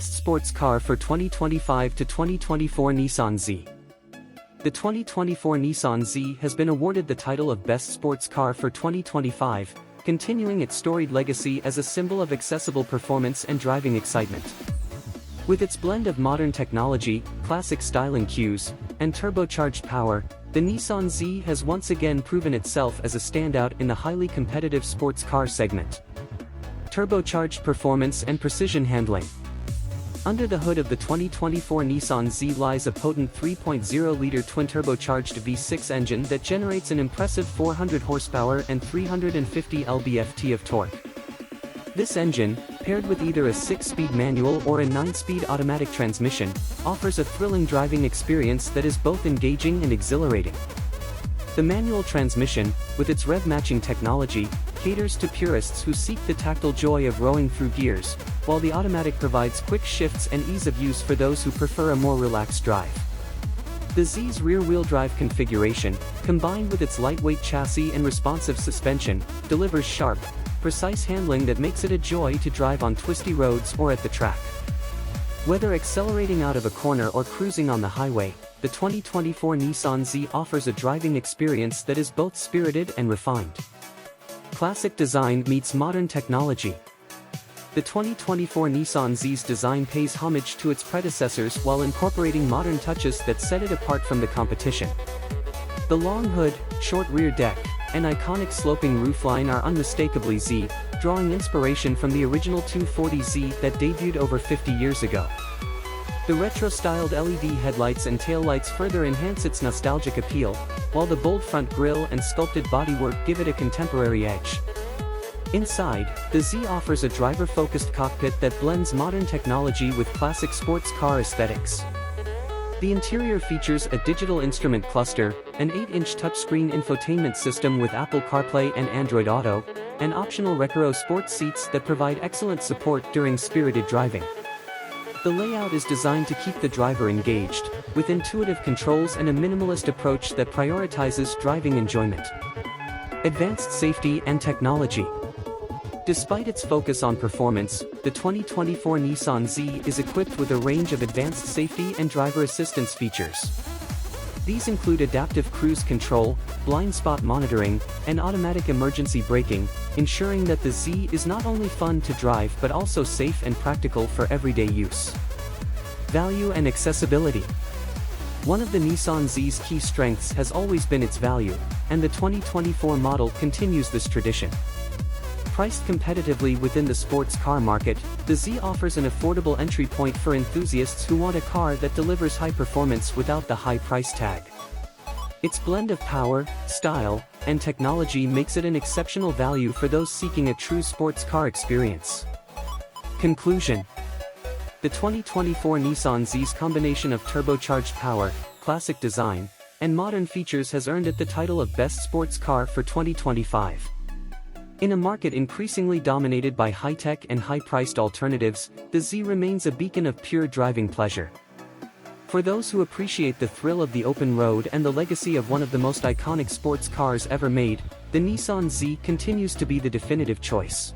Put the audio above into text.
Best Sports Car for 2025 to 2024 Nissan Z. The 2024 Nissan Z has been awarded the title of Best Sports Car for 2025, continuing its storied legacy as a symbol of accessible performance and driving excitement. With its blend of modern technology, classic styling cues, and turbocharged power, the Nissan Z has once again proven itself as a standout in the highly competitive sports car segment. Turbocharged performance and precision handling. Under the hood of the 2024 Nissan Z lies a potent 3.0-liter twin-turbocharged V6 engine that generates an impressive 400 horsepower and 350 lb-ft of torque. This engine, paired with either a 6-speed manual or a 9-speed automatic transmission, offers a thrilling driving experience that is both engaging and exhilarating. The manual transmission, with its rev-matching technology, caters to purists who seek the tactile joy of rowing through gears, while the automatic provides quick shifts and ease of use for those who prefer a more relaxed drive. The Z's rear-wheel drive configuration, combined with its lightweight chassis and responsive suspension, delivers sharp, precise handling that makes it a joy to drive on twisty roads or at the track. Whether accelerating out of a corner or cruising on the highway, the 2024 Nissan Z offers a driving experience that is both spirited and refined. Classic design meets modern technology. The 2024 Nissan Z's design pays homage to its predecessors while incorporating modern touches that set it apart from the competition. The long hood, short rear deck, and iconic sloping roofline are unmistakably Z, drawing inspiration from the original 240Z that debuted over 50 years ago. The retro-styled LED headlights and taillights further enhance its nostalgic appeal, while the bold front grille and sculpted bodywork give it a contemporary edge. Inside, the Z offers a driver-focused cockpit that blends modern technology with classic sports car aesthetics. The interior features a digital instrument cluster, an 8-inch touchscreen infotainment system with Apple CarPlay and Android Auto, and optional Recaro sports seats that provide excellent support during spirited driving. The layout is designed to keep the driver engaged, with intuitive controls and a minimalist approach that prioritizes driving enjoyment. Advanced safety and technology. Despite its focus on performance, the 2024 Nissan Z is equipped with a range of advanced safety and driver assistance features. These include adaptive cruise control, blind spot monitoring, and automatic emergency braking, ensuring that the Z is not only fun to drive but also safe and practical for everyday use. Value and accessibility. One of the Nissan Z's key strengths has always been its value, and the 2024 model continues this tradition. Priced competitively within the sports car market, the Z offers an affordable entry point for enthusiasts who want a car that delivers high performance without the high price tag. Its blend of power, style, and technology makes it an exceptional value for those seeking a true sports car experience. Conclusion. The 2024 Nissan Z's combination of turbocharged power, classic design, and modern features has earned it the title of Best Sports Car for 2025. In a market increasingly dominated by high-tech and high-priced alternatives, the Z remains a beacon of pure driving pleasure. For those who appreciate the thrill of the open road and the legacy of one of the most iconic sports cars ever made, the Nissan Z continues to be the definitive choice.